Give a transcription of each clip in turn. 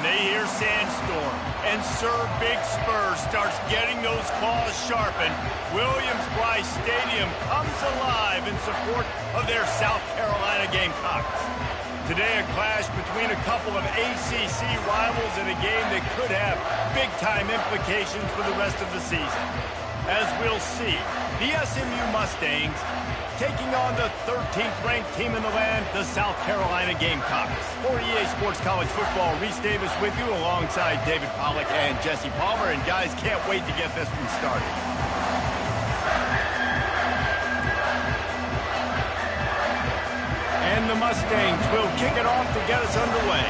they hear Sandstorm, and Sir Big Spur starts getting those claws sharpened. Williams-Brice Stadium comes alive in support of their South Carolina Gamecocks. Today, a clash between a couple of ACC rivals in a game that could have big-time implications for the rest of the season. As we'll see, the SMU Mustangs taking on the 13th ranked team in the land, the South Carolina Gamecocks. For EA Sports College Football, Reese Davis with you alongside David Pollack and Jesse Palmer. And guys, can't wait to get this one started. And the Mustangs will kick it off to get us underway.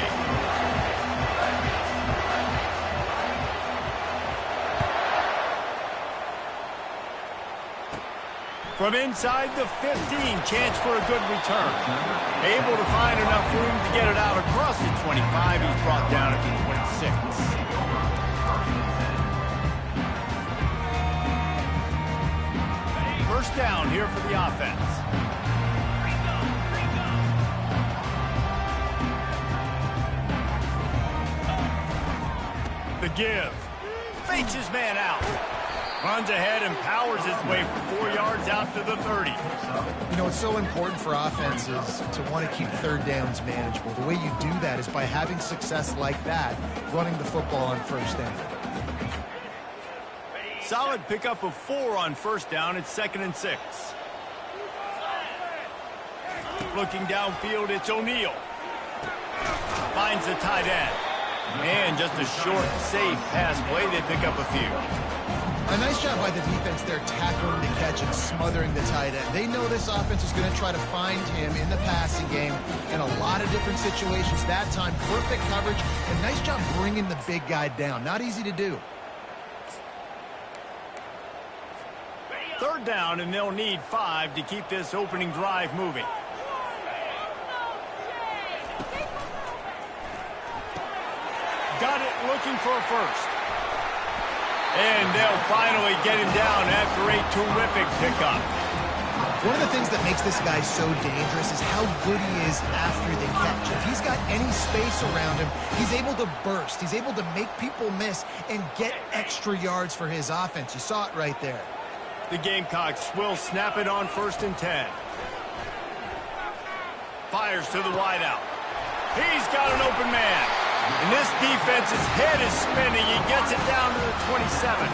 From inside the 15, chance for a good return. Able to find enough room to get it out across the 25. He's brought down at the 26. First down here for the offense. The give. Fakes his man out. Runs ahead and powers his way for 4 yards out to the 30. You know, it's so important for offenses to want to keep third downs manageable. The way you do that is by having success like that, running the football on first down. Solid pickup of 4 on first down. It's 2nd and 6. Looking downfield, it's O'Neal. Finds the tight end. And just a short, safe pass play. They pick up a few. A nice job by the defense there, tackling the catch and smothering the tight end. They know this offense is going to try to find him in the passing game in a lot of different situations. That time, perfect coverage, and nice job bringing the big guy down. Not easy to do. Third down, and they'll need 5 to keep this opening drive moving. Got it, looking for a first. And they'll finally get him down after a terrific pickup. One of the things that makes this guy so dangerous is how good he is after the catch. If he's got any space around him, he's able to burst. He's able to make people miss and get extra yards for his offense. You saw it right there. The Gamecocks will snap it on 1st and 10. Fires to the wideout. He's got an open man. And this defense's head is spinning. He gets it down to the 27.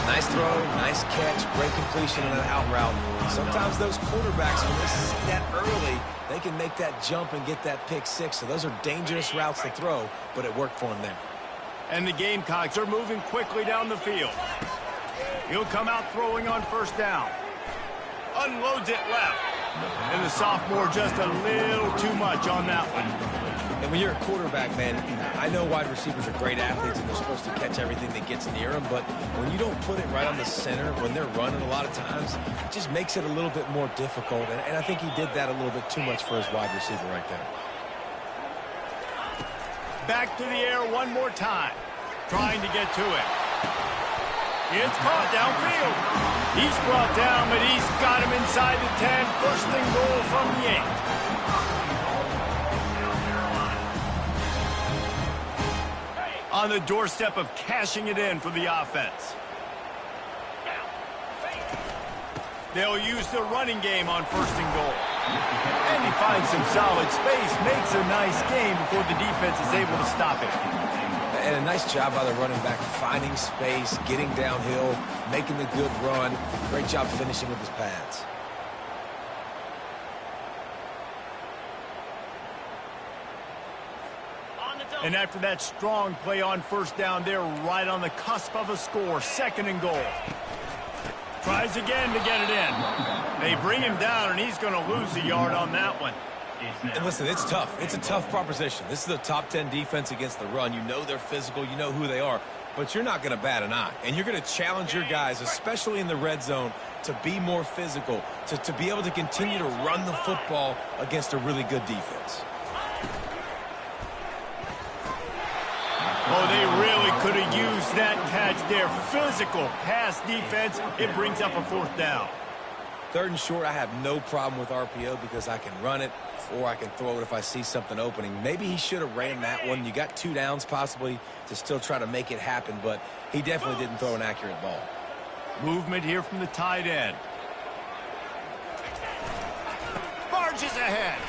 Nice throw, nice catch, great completion on an out route. Sometimes those quarterbacks, when they see that early, they can make that jump and get that pick 6. So those are dangerous routes to throw, but it worked for him there. And the Gamecocks are moving quickly down the field. He'll come out throwing on first down. Unloads it left. And the sophomore just a little too much on that one. And when you're a quarterback, man, I know wide receivers are great athletes and they're supposed to catch everything that gets near them, but when you don't put it right on the center, when they're running a lot of times, it just makes it a little bit more difficult. And I think he did that a little bit too much for his wide receiver right there. Back to the air one more time. Trying to get to it. It's caught downfield. He's brought down, but he's got him inside the 10. First and goal from the 8. On the doorstep of cashing it in for the offense. They'll use the running game on 1st and goal. And he finds some solid space, makes a nice game before the defense is able to stop it. And a nice job by the running back, finding space, getting downhill, making the good run. Great job finishing with his pads. And after that strong play on first down, they're right on the cusp of a score. 2nd and goal. Tries again to get it in. They bring him down, and he's going to lose a yard on that one. And listen, it's tough. It's a tough proposition. This is a top 10 defense against the run. You know they're physical. You know who they are. But you're not going to bat an eye. And you're going to challenge your guys, especially in the red zone, to be more physical, to be able to continue to run the football against a really good defense. Oh, they really could have used that catch there. Physical pass defense. It brings up a 4th down. 3rd and short, I have no problem with RPO because I can run it or I can throw it if I see something opening. Maybe he should have ran that one. You got 2 downs possibly to still try to make it happen, but he definitely didn't throw an accurate ball. Movement here from the tight end. Marches ahead.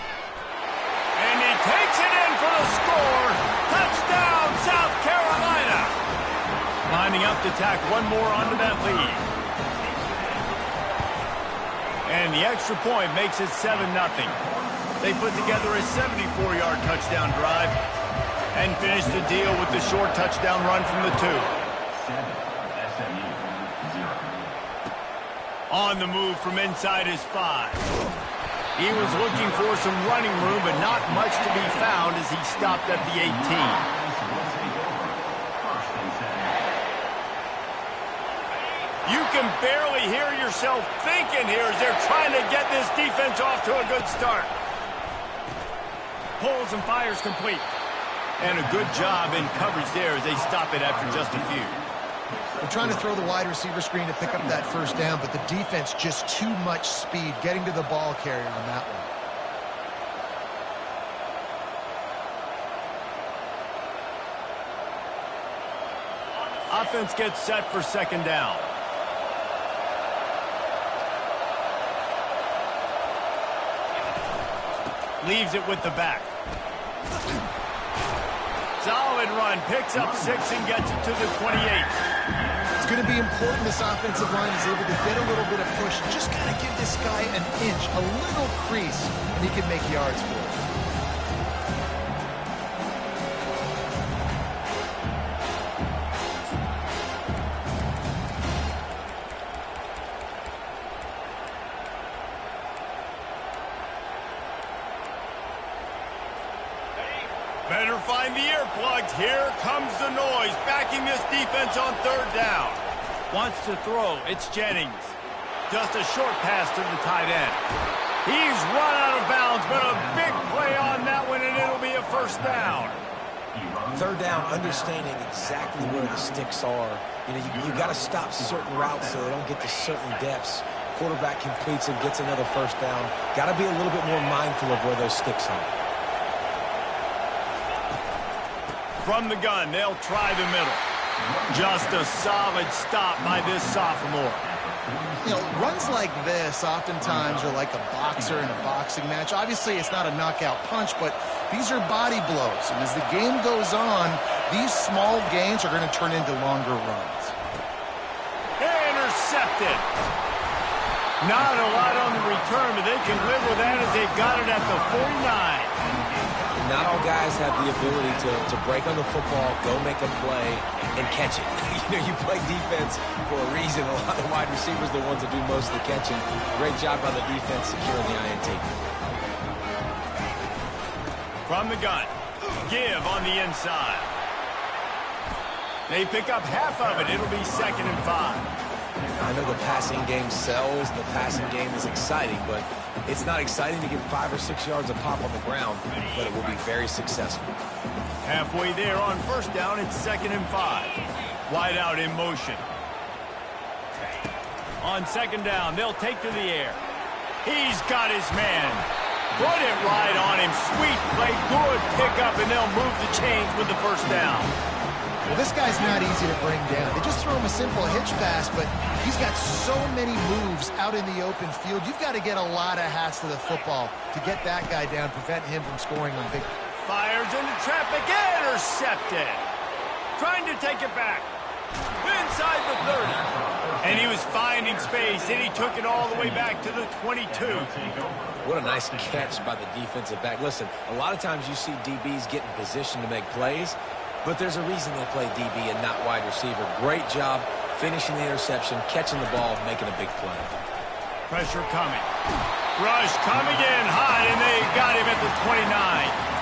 And he takes it in for the score. Touchdown, South Carolina. Lining up to tack one more onto that lead. And the extra point makes it 7-0. They put together a 74-yard touchdown drive and finish the deal with the short touchdown run from the 2. On the move from inside his 5. He was looking for some running room, but not much to be found as he stopped at the 18. You can barely hear yourself thinking here as they're trying to get this defense off to a good start. Pulls and fires complete. And a good job in coverage there as they stop it after just a few. They're trying to throw the wide receiver screen to pick up that 1st down, but the defense just too much speed getting to the ball carrier on that one. Offense gets set for 2nd down. Leaves it with the back. Solid run. Picks up 6 and gets it to the 28. It's going to be important this offensive line is able to get a little bit of push. Just got to give this guy an inch, a little crease, and he can make yards for it. Better find the earplugs. Here comes the noise, backing this defense on 3rd down. Wants to throw. It's Jennings. Just a short pass to the tight end. He's run out of bounds, but a big play on that one, and it'll be a 1st down. 3rd down, understanding exactly where the sticks are. You got to stop certain routes so they don't get to certain depths. Quarterback completes and gets another 1st down. Got to be a little bit more mindful of where those sticks are. From the gun, they'll try the middle. Just a solid stop by this sophomore. You know, runs like this oftentimes are like a boxer in a boxing match. Obviously, it's not a knockout punch, but these are body blows. And as the game goes on, these small gains are going to turn into longer runs. Intercepted. Not a lot on the return, but they can live with that as they got it at the 49. Not all guys have the ability to break on the football, go make a play, and catch it. You play defense for a reason. A lot of wide receivers are the ones that do most of the catching. Great job by the defense securing the INT. From the gun, give on the inside. They pick up half of it. It'll be 2nd and 5. I know the passing game sells, the passing game is exciting, but it's not exciting to get 5 or 6 yards a pop on the ground, but it will be very successful. Halfway there on 1st down, it's 2nd and 5. Wide out in motion. On 2nd down, they'll take to the air. He's got his man. Put it right on him. Sweet play, good pickup, and they'll move the chains with the 1st down. Well, this guy's not easy to bring down. They just throw him a simple hitch pass, but he's got so many moves out in the open field. You've got to get a lot of hats to the football to get that guy down, prevent him from scoring on big. Fires into traffic, intercepted. Trying to take it back. Inside the 30. And he was finding space, and he took it all the way back to the 22. What a nice catch by the defensive back. Listen, a lot of times you see DBs get in position to make plays, but there's a reason they play DB and not wide receiver. Great job finishing the interception, catching the ball, making a big play. Pressure coming. Rush coming in hot, and they got him at the 29.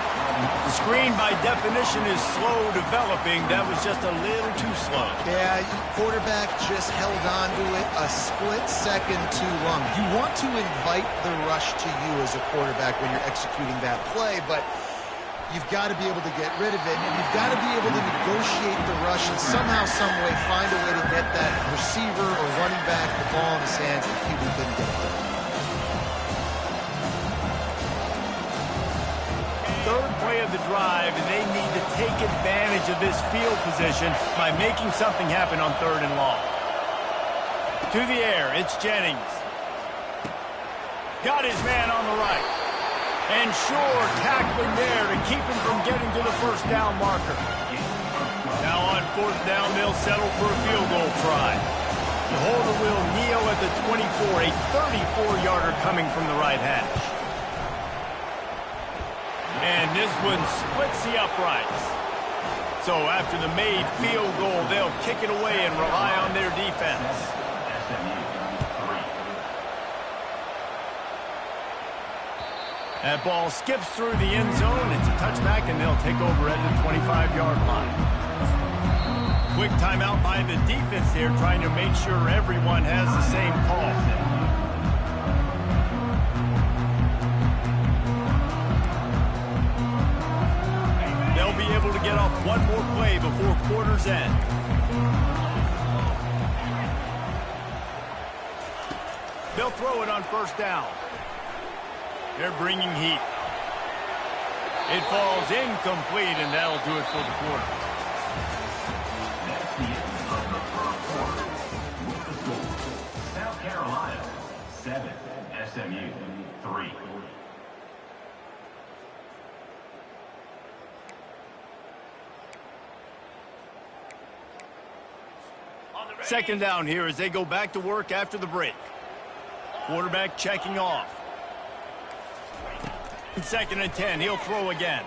The screen, by definition, is slow developing. That was just a little too slow. Yeah, quarterback just held on to it a split second too long. You want to invite the rush to you as a quarterback when you're executing that play, but you've got to be able to get rid of it, and you've got to be able to negotiate the rush and somehow, some way, find a way to get that receiver or running back the ball in his hands, and QB couldn't get it done. play of the drive, and they need to take advantage of this field position by making something happen on 3rd and long. To the air, it's Jennings. Got his man on the right. And sure, tackling there to keep him from getting to the first down marker. Now on 4th down, they'll settle for a field goal try. The holder will kneel at the 24, a 34-yarder coming from the right hash. And this one splits the uprights. So after the made field goal, they'll kick it away and rely on their defense. That ball skips through the end zone. It's a touchback, and they'll take over at the 25-yard line. Quick timeout by the defense there, trying to make sure everyone has the same call. They'll be able to get off one more play before quarter's end. They'll throw it on 1st down. They're bringing heat. It falls incomplete, and that'll do it for the quarter. South Carolina, 7, SMU, 3. Second down here as they go back to work after the break. Quarterback checking off. 2nd and 10, he'll throw again.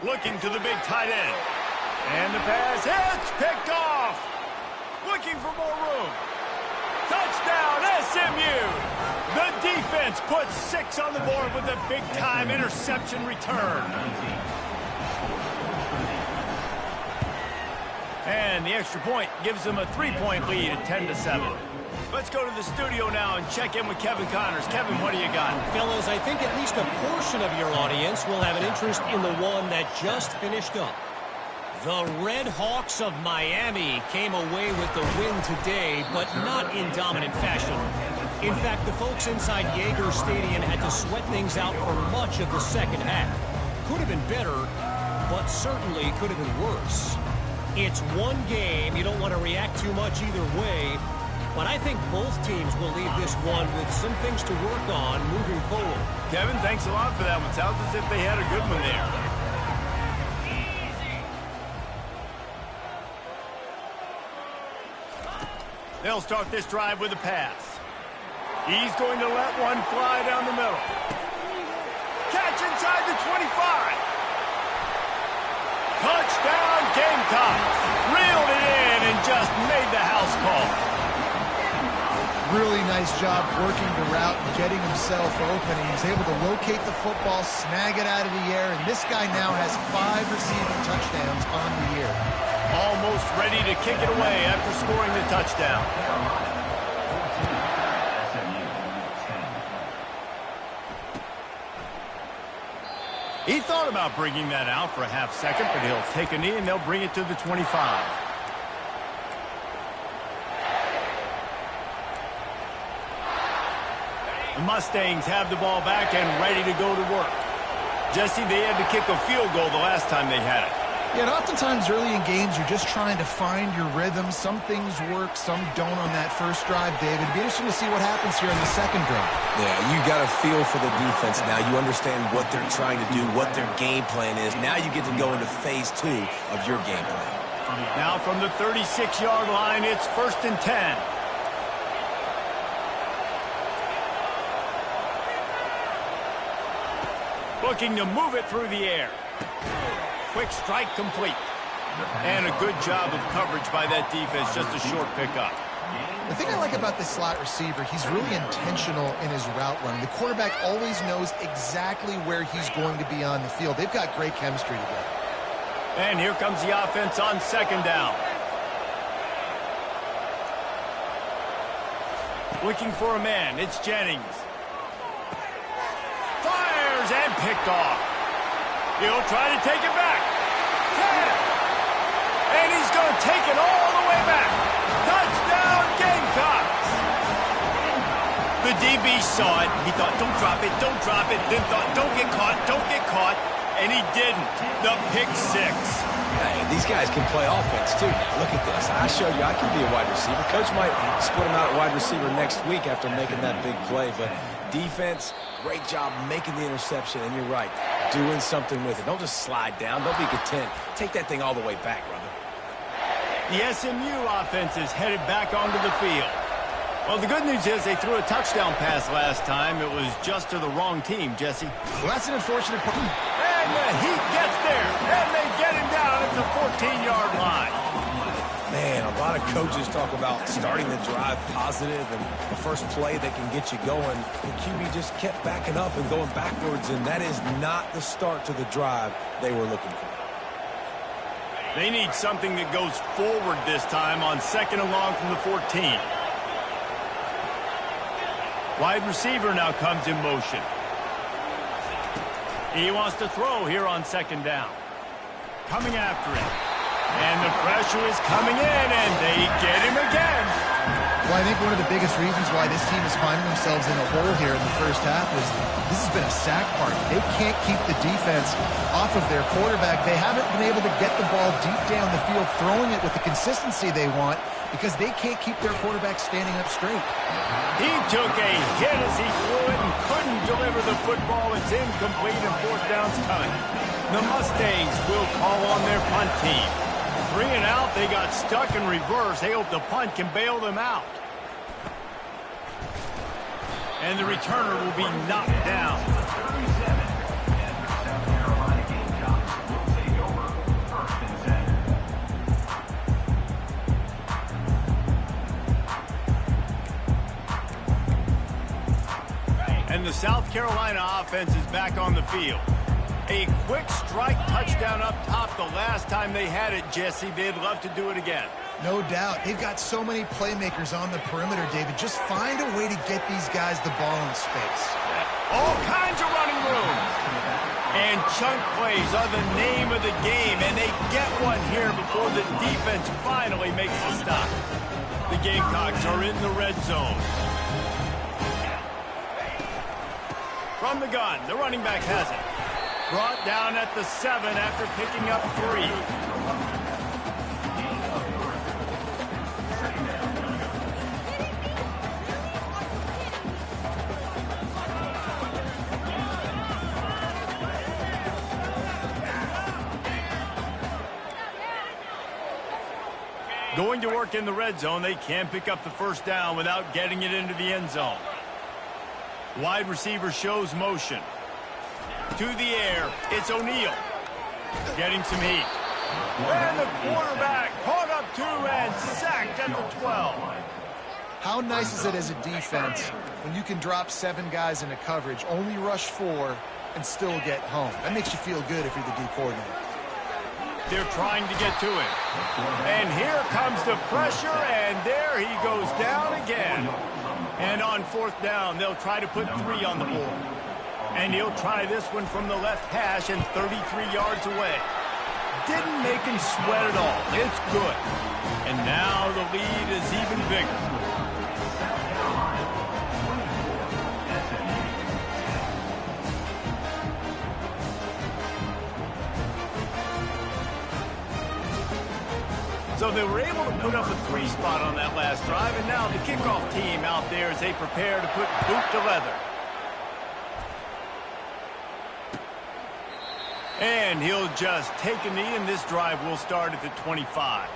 Looking to the big tight end. And the pass hits, picked off. Looking for more room. Touchdown, SMU. The defense puts 6 on the board with a big-time interception return. And the extra point gives them a 3-point lead at 10-7. Let's go to the studio now and check in with Kevin Connors. Kevin, what do you got? Fellas, I think at least a portion of your audience will have an interest in the one that just finished up. The Red Hawks of Miami came away with the win today, but not in dominant fashion. In fact, the folks inside Yager Stadium had to sweat things out for much of the second half. Could have been better, but certainly could have been worse. It's one game. You don't want to react too much either way. But I think both teams will leave this one with some things to work on moving forward. Kevin, thanks a lot for that one. Sounds as if they had a good one there. They'll start this drive with a pass. He's going to let one fly down the middle. Catch inside the 25. Touchdown, Gamecocks. Reeled it in and just made the house call. Really nice job working the route and getting himself open. He was able to locate the football, snag it out of the air, and this guy now has 5 receiving touchdowns on the year. Almost ready to kick it away after scoring the touchdown. He thought about bringing that out for a half second, but he'll take a knee and they'll bring it to the 25. The Mustangs have the ball back and ready to go to work. Jesse, they had to kick a field goal the last time they had it. Yeah, and oftentimes early in games, you're just trying to find your rhythm. Some things work, some don't on that first drive, David. It'd be interesting to see what happens here in the second drive. Yeah, you got a feel for the defense now. You understand what they're trying to do, what their game plan is. Now you get to go into phase 2 of your game plan. Now from the 36-yard line, it's 1st and 10. Looking to move it through the air. Quick strike complete. And a good job of coverage by that defense, just a short pickup. The thing I like about this slot receiver, he's really intentional in his route running. The quarterback always knows exactly where he's going to be on the field. They've got great chemistry together. And here comes the offense on 2nd down. Looking for a man, it's Jennings. Fires and picked off. He'll try to take it back. 10. And he's going to take it all the way back. Touchdown, Gamecocks. The DB saw it. He thought, don't drop it, then thought, don't get caught. and he didn't. The pick six. Hey, these guys can play offense, too. Now, look at this. I showed you I can be a wide receiver. Coach might split him out at wide receiver next week after making that big play. But defense, great job making the interception. And you're right, doing something with it. Don't just slide down. Don't be content. Take that thing all the way back, brother. The SMU offense is headed back onto the field. Well, the good news is they threw a touchdown pass last time. It was just to the wrong team, Jesse. Well, that's an unfortunate part. And the Heat gets there, and they get him down at the 14-yard line. Man, a lot of coaches talk about starting the drive positive and the first play that can get you going. The QB just kept backing up and going backwards, and that is not the start to the drive they were looking for. They need something that goes forward this time on second and long from the 14. Wide receiver now comes in motion. He wants to throw here on second down. Coming after him. And the pressure is coming in, and they get him again. Well, I think one of the biggest reasons why this team is finding themselves in a hole here in the first half is this has been a sack party. They can't keep the defense off of their quarterback. They haven't been able to get the ball deep down the field, throwing it with the consistency they want because they can't keep their quarterback standing up straight. He took a hit as he threw it and couldn't deliver the football. It's incomplete and fourth down's coming. The Mustangs will call on their punt team. 3 and out, they got stuck in reverse. They hope the punt can bail them out. And the returner will be knocked down. And the South Carolina offense is back on the field. A quick strike touchdown up top the last time they had it, Jesse. They'd love to do it again. No doubt. They've got so many playmakers on the perimeter, David. Just find a way to get these guys the ball in space. All kinds of running room. And chunk plays are the name of the game, and they get one here before the defense finally makes the stop. The Gamecocks are in the red zone. From the gun, the running back has it. Brought down at the 7 after picking up 3. Going to work in the red zone, they can pick up the first down without getting it into the end zone. Wide receiver shows motion. To the air, it's O'Neal. Getting some heat. And the quarterback caught up 2 and sacked at the 12. How nice is it as a defense when you can drop 7 guys into coverage, only rush 4, and still get home? That makes you feel good if you're the D coordinator. They're trying to get to him. And here comes the pressure, and there he goes down again. And on fourth down, they'll try to put 3 on the board. And he'll try this one from the left hash and 33 yards away. Didn't make him sweat at all. It's good. And now the lead is even bigger. So they were able to put up a 3 spot on that last drive, and now the kickoff team out there as they prepare to put boot to leather. And he'll just take a knee, and this drive will start at the 25.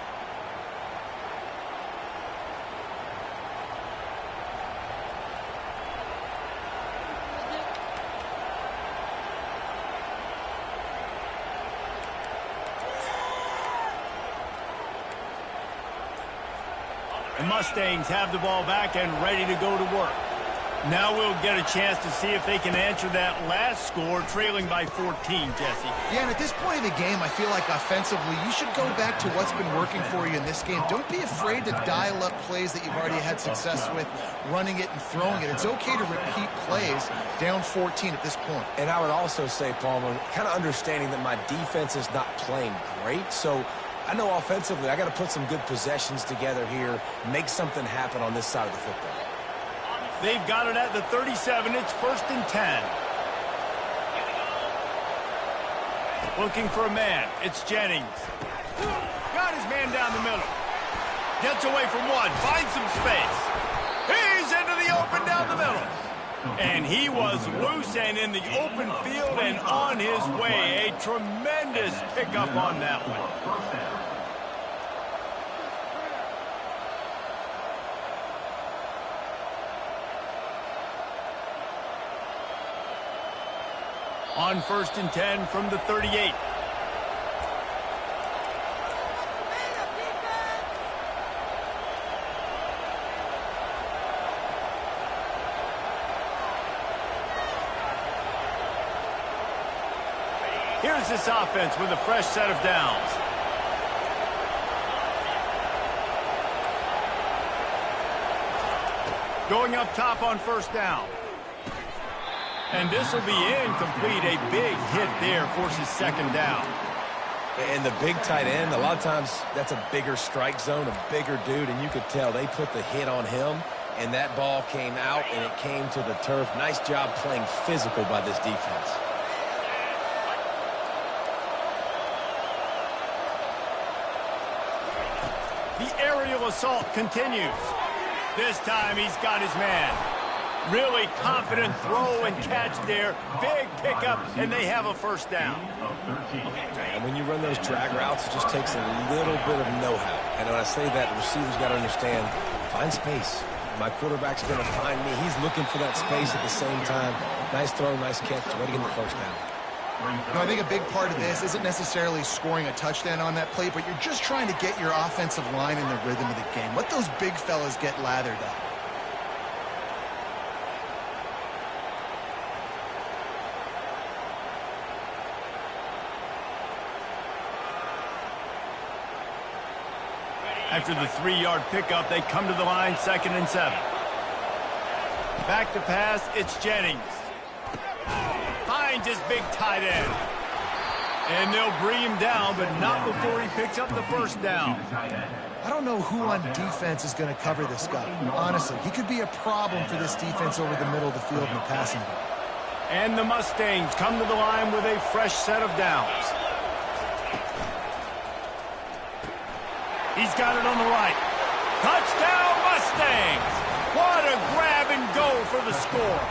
The Mustangs have the ball back and ready to go to work. Now we'll get a chance to see if they can answer that last score, trailing by 14, Jesse. Yeah, and at this point in the game, I feel like offensively, you should go back to what's been working for you in this game. Don't be afraid to dial up plays that you've already had success with, running it and throwing it. It's okay to repeat plays down 14 at this point. And I would also say, Palmer, kind of understanding that my defense is not playing great, so I know offensively I got to put some good possessions together here, make something happen on this side of the football. They've got it at the 37. It's 1st and 10. Looking for a man. It's Jennings. Got his man down the middle. Gets away from one. Finds some space. He's into the open down the middle. And he was loose and in the open field and on his way. A tremendous pickup on that one. On 1st and 10 from the 38. Here's this offense with a fresh set of downs. Going up top on 1st down. And this will be incomplete. A big hit there forces 2nd down. And the big tight end, a lot of times that's a bigger strike zone, a bigger dude, and you could tell they put the hit on him, and that ball came out, and it came to the turf. Nice job playing physical by this defense. The aerial assault continues. This time he's got his man. Really confident throw and catch there. Big pickup, and they have a 1st down. And when you run those drag routes, it just takes a little bit of know-how. And when I say that, the receiver's got to understand, find space. My quarterback's going to find me. He's looking for that space at the same time. Nice throw, nice catch. Way to get the 1st down. I think a big part of this isn't necessarily scoring a touchdown on that play, but you're just trying to get your offensive line in the rhythm of the game. Let those big fellas get lathered up. After the 3-yard pickup, they come to the line, 2nd and 7. Back to pass, it's Jennings. Finds his big tight end. And they'll bring him down, but not before he picks up the 1st down. I don't know who on defense is going to cover this guy. Honestly, he could be a problem for this defense over the middle of the field in the passing game. And the Mustangs come to the line with a fresh set of downs. He's got it on the right. Touchdown, Mustangs! What a grab and go for the score.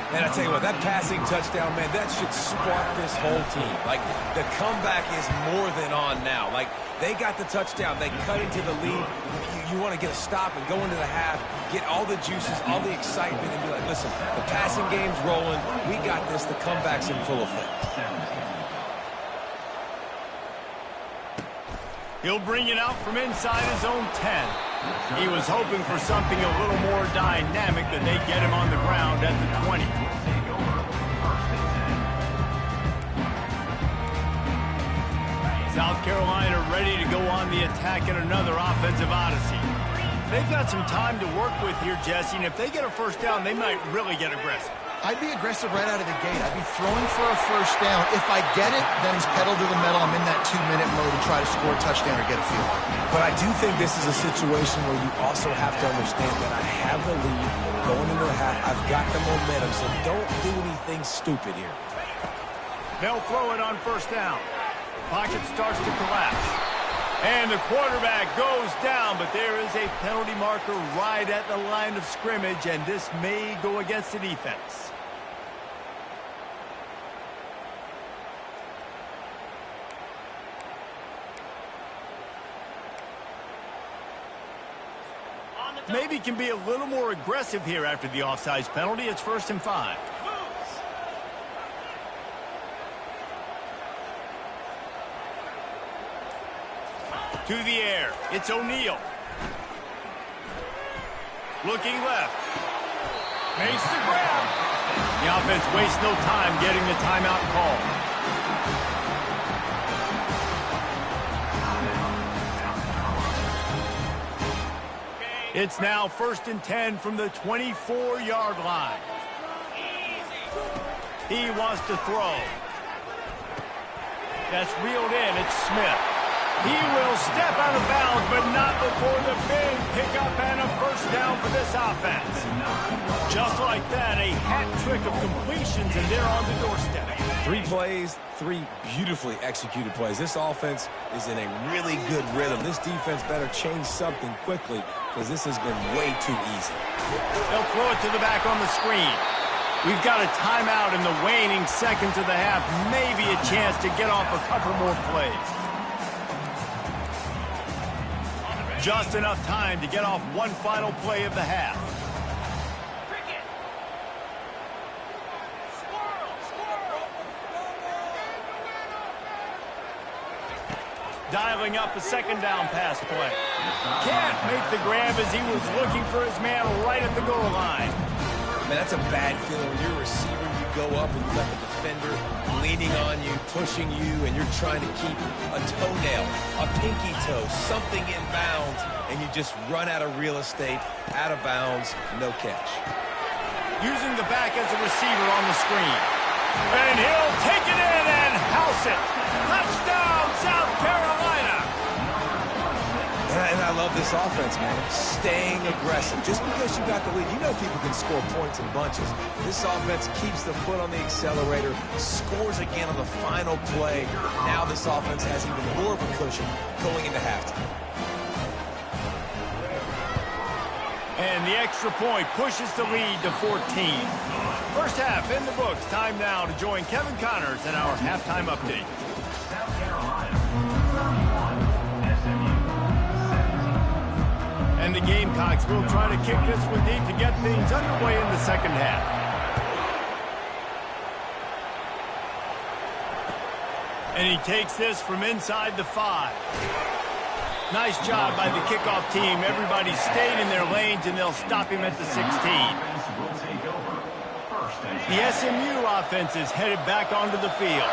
And I tell you what, that passing touchdown, man, that should spark this whole team. Like, the comeback is more than on now. Like, they got the touchdown. They cut into the lead. You want to get a stop and go into the half, get all the juices, all the excitement, and be like, listen, the passing game's rolling. We got this. The comeback's in full effect. He'll bring it out from inside his own 10. He was hoping for something a little more dynamic, but they get him on the ground at the 20. South Carolina ready to go on the attack in another offensive odyssey. They've got some time to work with here, Jesse, and if they get a 1st down, they might really get aggressive. I'd be aggressive right out of the gate. I'd be throwing for a 1st down. If I get it, then it's pedal to the metal. I'm in that 2-minute mode and try to score a touchdown or get a field. But I do think this is a situation where you also have to understand that I have the lead going into the half. I've got the momentum, so don't do anything stupid here. They'll throw it on 1st down. Pocket starts to collapse. And the quarterback goes down, but there is a penalty marker right at the line of scrimmage, and this may go against the defense. Maybe can be a little more aggressive here after the offsides penalty. It's 1st and 5. To the air. It's O'Neal. Looking left. Makes the grab. The offense wastes no time getting the timeout call. It's now 1st and 10 from the 24-yard line. He wants to throw. That's reeled in. It's Smith. He will step out of bounds, but not before the big pickup and a first down for this offense. Just like that, a hat trick of completions, and they're on the doorstep. 3 plays, 3 beautifully executed plays. This offense is in a really good rhythm. This defense better change something quickly because this has been way too easy. They'll throw it to the back on the screen. We've got a timeout in the waning seconds of the half. Maybe a chance to get off a couple more plays. Just enough time to get off one final play of the half. Dialing up a second down pass play. Can't make the grab as he was looking for his man right at the goal line. Man, that's a bad feeling when you're a receiver. You go up and you got the defender leaning on you, pushing you, and you're trying to keep a toenail, a pinky toe, something in bounds, and you just run out of real estate, out of bounds, no catch. Using the back as a receiver on the screen. And he'll take it in and house it. Touchdown, South Carolina. And I love this offense, man. Staying aggressive. Just because you got the lead, you know people can score points in bunches. This offense keeps the foot on the accelerator, scores again on the final play. Now this offense has even more of a cushion going into halftime. And the extra point pushes the lead to 14. First half in the books. Time now to join Kevin Connors in our halftime update. South Carolina 31, SMU 17. And the Gamecocks will try to kick this one deep to get things underway in the second half. And he takes this from inside the 5. Nice job by the kickoff team. Everybody stayed in their lanes, and they'll stop him at the 16. The SMU offense is headed back onto the field.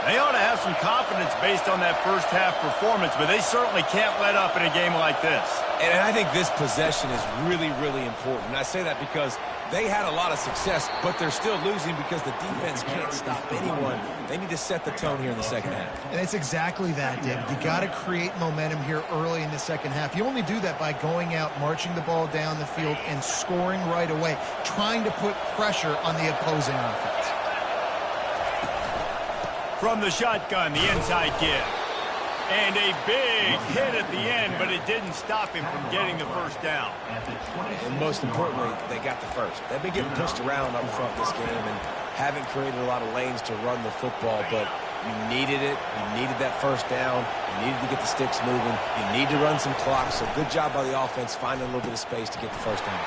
They ought to have some confidence based on that first half performance, but they certainly can't let up in a game like this. And I think this possession is really, really important. And I say that because they had a lot of success, but they're still losing because the defense can't stop anyone. They need to set the tone here in the second half. And it's exactly that, David. You got to create momentum here early in the second half. You only do that by going out, marching the ball down the field, and scoring right away, trying to put pressure on the opposing offense. From the shotgun, the inside give. And a big hit at the end, but it didn't stop him from getting the first down. And most importantly, they got the first. They've been getting pushed around up front this game and haven't created a lot of lanes to run the football, but you needed it. You needed that first down. You needed to get the sticks moving. You need to run some clock, so good job by the offense finding a little bit of space to get the first down.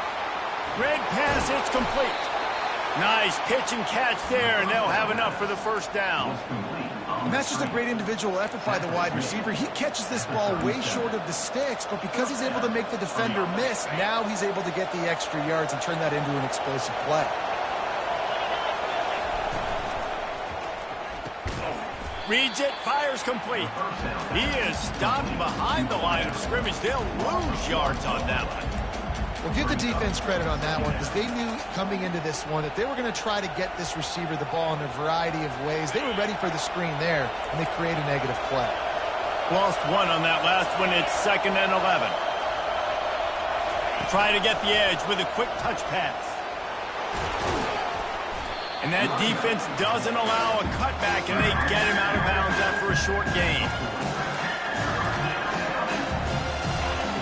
Red pass, it's complete. Nice pitch and catch there, and they'll have enough for the first down. And that's just a great individual effort by the wide receiver. He catches this ball way short of the sticks, but because he's able to make the defender miss, now he's able to get the extra yards and turn that into an explosive play. Reads it, fires complete. He is stopped behind the line of scrimmage. They'll lose yards on that one. Well, give the defense credit on that one because they knew coming into this one that they were going to try to get this receiver the ball in a variety of ways. They were ready for the screen there, and they create a negative play. Lost one on that last one. It's 2nd and 11. Try to get the edge with a quick touch pass. And that defense doesn't allow a cutback, and they get him out of bounds after a short gain.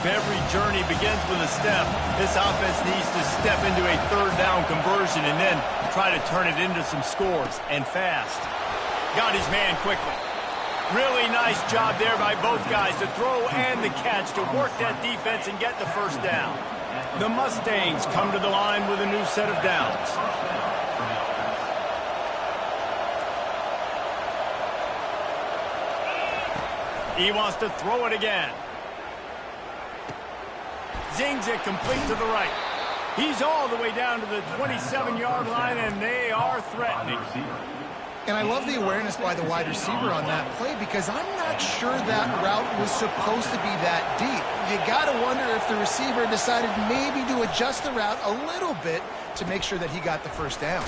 If every journey begins with a step, this offense needs to step into a third down conversion and then try to turn it into some scores, and fast. Got his man quickly. Really nice job there by both guys, the throw and the catch, to work that defense and get the first down. The Mustangs come to the line with a new set of downs. He wants to throw it again. Zings it complete to the right. He's all the way down to the 27-yard line, and they are threatening. And I love the awareness by the wide receiver on that play because I'm not sure that route was supposed to be that deep. You got to wonder if the receiver decided maybe to adjust the route a little bit to make sure that he got the first down.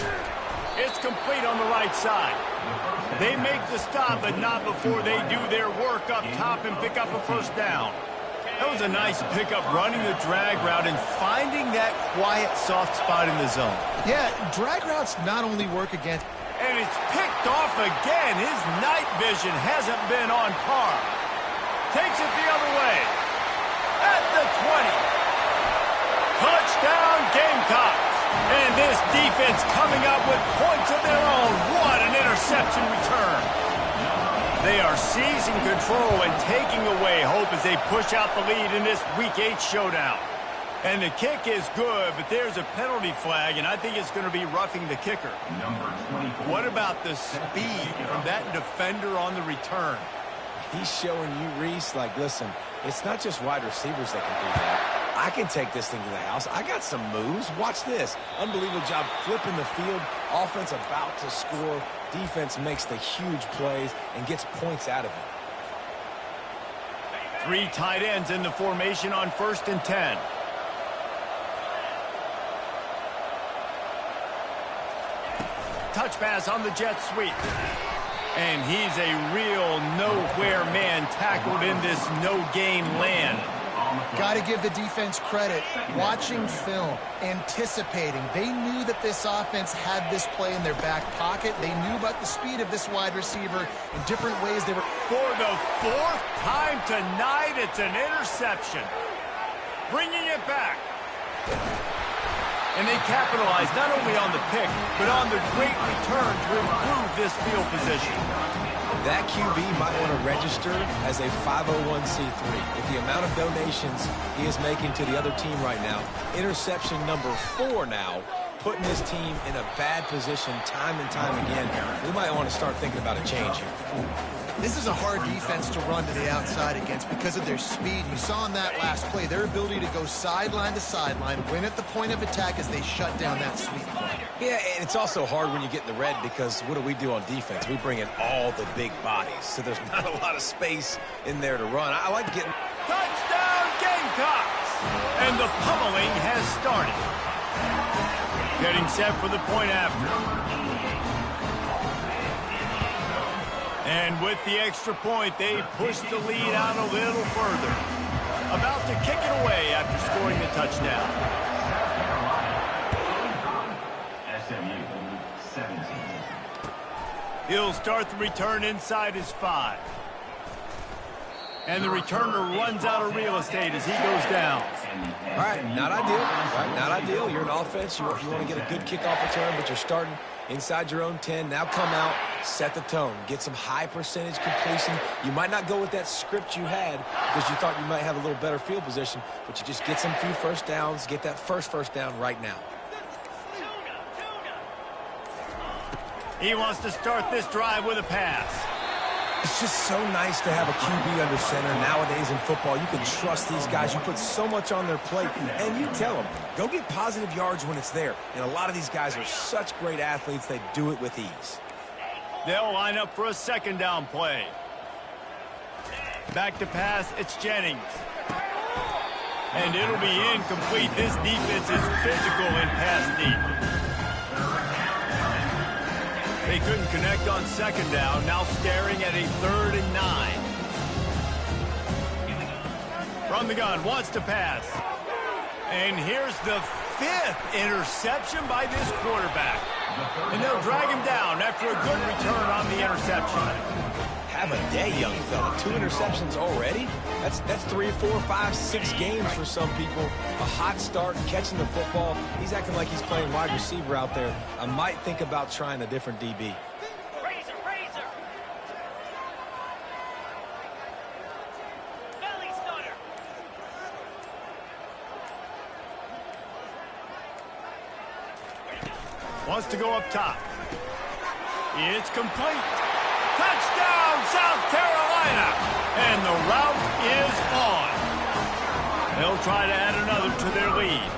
It's complete on the right side. They make the stop, but not before they do their work up top and pick up a first down. That was a nice pickup, running the drag route and finding that quiet, soft spot in the zone. Yeah, drag routes not only work against... And it's picked off again. His night vision hasn't been on par. Takes it the other way. At the 20. Touchdown, Gamecocks. And this defense coming up with points of their own. What an interception return. They are seizing control and taking away hope as they push out the lead in this Week 8 showdown. And the kick is good, but there's a penalty flag, and I think it's going to be roughing the kicker. What about the speed from that defender on the return? He's showing you, Reese, like, listen, it's not just wide receivers that can do that. I can take this thing to the house. I got some moves. Watch this. Unbelievable job flipping the field. Offense about to score. Defense makes the huge plays and gets points out of it. 3 tight ends in the formation on 1st and 10. Touch pass on the jet sweep. And he's a real nowhere man tackled in this no-gain land. Got to give the defense credit. Watching film, anticipating. They knew that this offense had this play in their back pocket. They knew about the speed of this wide receiver in different ways. They were... For the 4th time tonight, it's an interception. Bringing it back. And they capitalized not only on the pick, but on the great return to improve this field position. That QB might want to register as a 501c3. With the amount of donations he is making to the other team right now, interception number 4 now, putting his team in a bad position time and time again. We might want to start thinking about a change here. This is a hard defense to run to the outside against because of their speed. You saw in that last play their ability to go sideline to sideline, win at the point of attack as they shut down that sweep play. Yeah, and it's also hard when you get in the red because what do on defense? We bring in all the big bodies, so there's not a lot of space in there to run. I like getting... Touchdown, Gamecocks! And the pummeling has started. Getting set for the point after. And with the extra point, they push the lead out a little further. About to kick it away after scoring the touchdown. SMU 17. He'll start the return inside his 5. And the returner runs out of real estate as he goes down. All right, not ideal. Not ideal. You're an offense. You want to get a good kickoff return, but you're starting inside your own 10. Now come out, set the tone, get some high percentage completion. You might not go with that script you had because you thought you might have a little better field position, but you just get some few first downs, get that first down right now. He wants to start this drive with a pass. It's just so nice to have a QB under center. Nowadays in football, you can trust these guys. You put so much on their plate, and you tell them, go get positive yards when it's there. And a lot of these guys are such great athletes, they do it with ease. They'll line up for a 2nd down play. Back to pass, it's Jennings. And it'll be incomplete. This defense is physical in pass deep. They couldn't connect on 2nd down, now staring at a 3rd and 9. From the gun, wants to pass. And here's the 5th interception by this quarterback. And they'll drag him down after a good return on the interception. Have a day, young fella. 2 interceptions already? That's 3, 4, 5, 6 games for some people. A hot start, catching the football. He's acting like he's playing wide receiver out there. I might think about trying a different DB. Razor. Belly stutter. Wants to go up top. It's complete. Touchdown, South Carolina! And the route is on. They'll try to add another to their lead.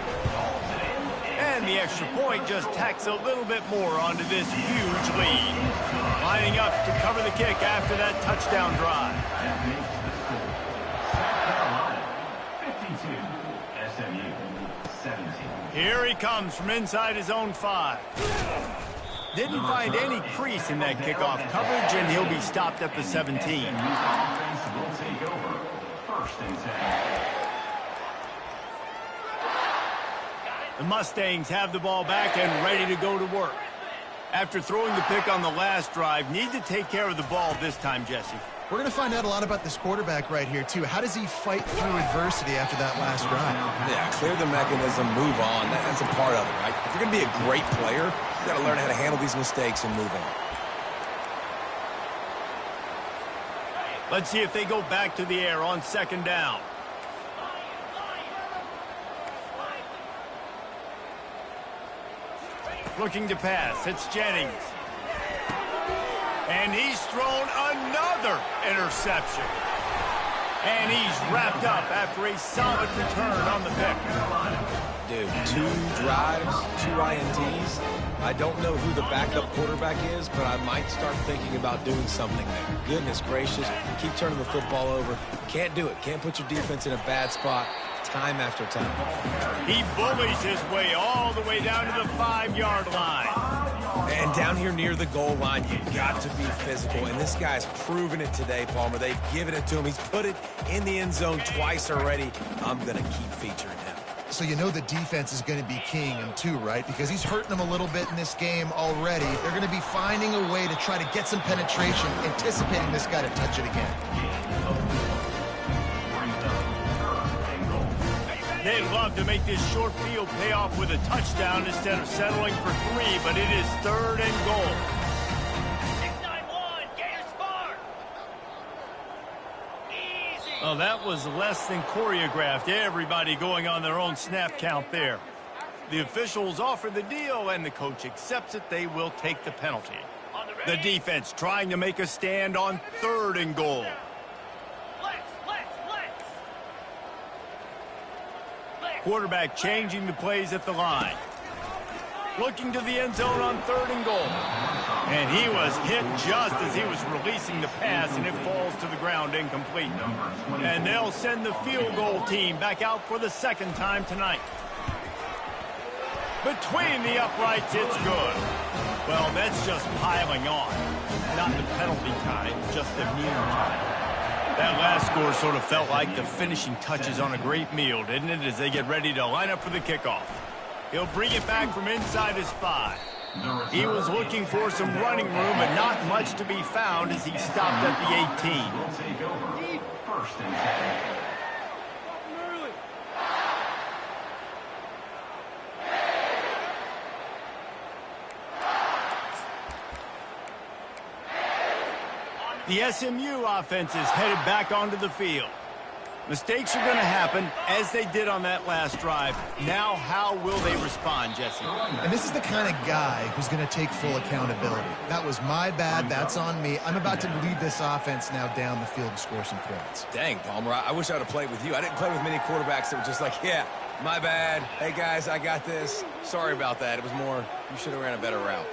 And the extra point just tacks a little bit more onto this huge lead. Lining up to cover the kick after that touchdown drive. That makes the score. Carolina 52, SMU 17. Here he comes from inside his own 5. Didn't find any crease in that kickoff coverage, and he'll be stopped at the 17. Offense will take over. 1st and 10. The Mustangs have the ball back and ready to go to work. After throwing the pick on the last drive, need to take care of the ball this time, Jesse. We're going to find out a lot about this quarterback right here, too. How does he fight through adversity after that last drive? Yeah, clear the mechanism, move on. That's a part of it, right? If you're going to be a great player, you got to learn how to handle these mistakes and move on. Let's see if they go back to the air on 2nd down. Looking to pass. It's Jennings. And he's thrown another interception. And he's wrapped up after a solid return on the pick. Dude, 2 drives, 2 INTs. I don't know who the backup quarterback is, but I might start thinking about doing something there. Goodness gracious, keep turning the football over. Can't do it. Can't put your defense in a bad spot time after time. He bullies his way all the way down to the 5-yard line. And down here near the goal line, you've got to be physical. And this guy's proven it today, Palmer. They've given it to him. He's put it in the end zone twice already. I'm going to keep featuring him. So you know the defense is going to be keying him too, right? Because he's hurting them a little bit in this game already. They're going to be finding a way to try to get some penetration, anticipating this guy to touch it again. They'd love to make this short field pay off with a touchdown instead of settling for 3, but it is 3rd and goal. 6-9-1, Gators spark. Easy. Oh, that was less than choreographed. Everybody going on their own snap count there. The officials offer the deal, and the coach accepts it. They will take the penalty. The defense trying to make a stand on 3rd and goal. Quarterback changing the plays at the line. Looking to the end zone on 3rd and goal. And he was hit just as he was releasing the pass, and it falls to the ground incomplete. And they'll send the field goal team back out for the 2nd time tonight. Between the uprights, it's good. Well, that's just piling on. Not the penalty kind, just the meal kind. That last score sort of felt like the finishing touches on a great meal, didn't it, as they get ready to line up for the kickoff. He'll bring it back from inside his 5. He was looking for some running room, but not much to be found as he stopped at the 18. Will take over. 1st and 10. The SMU offense is headed back onto the field. Mistakes are going to happen, as they did on that last drive. Now, how will they respond, Jesse? And this is the kind of guy who's going to take full accountability. That was my bad. That's on me. I'm about to lead this offense now down the field and score some points. Dang, Palmer, I wish I would have played with you. I didn't play with many quarterbacks that were just like, yeah, my bad. Hey, guys, I got this. Sorry about that. It was more, you should have ran a better route.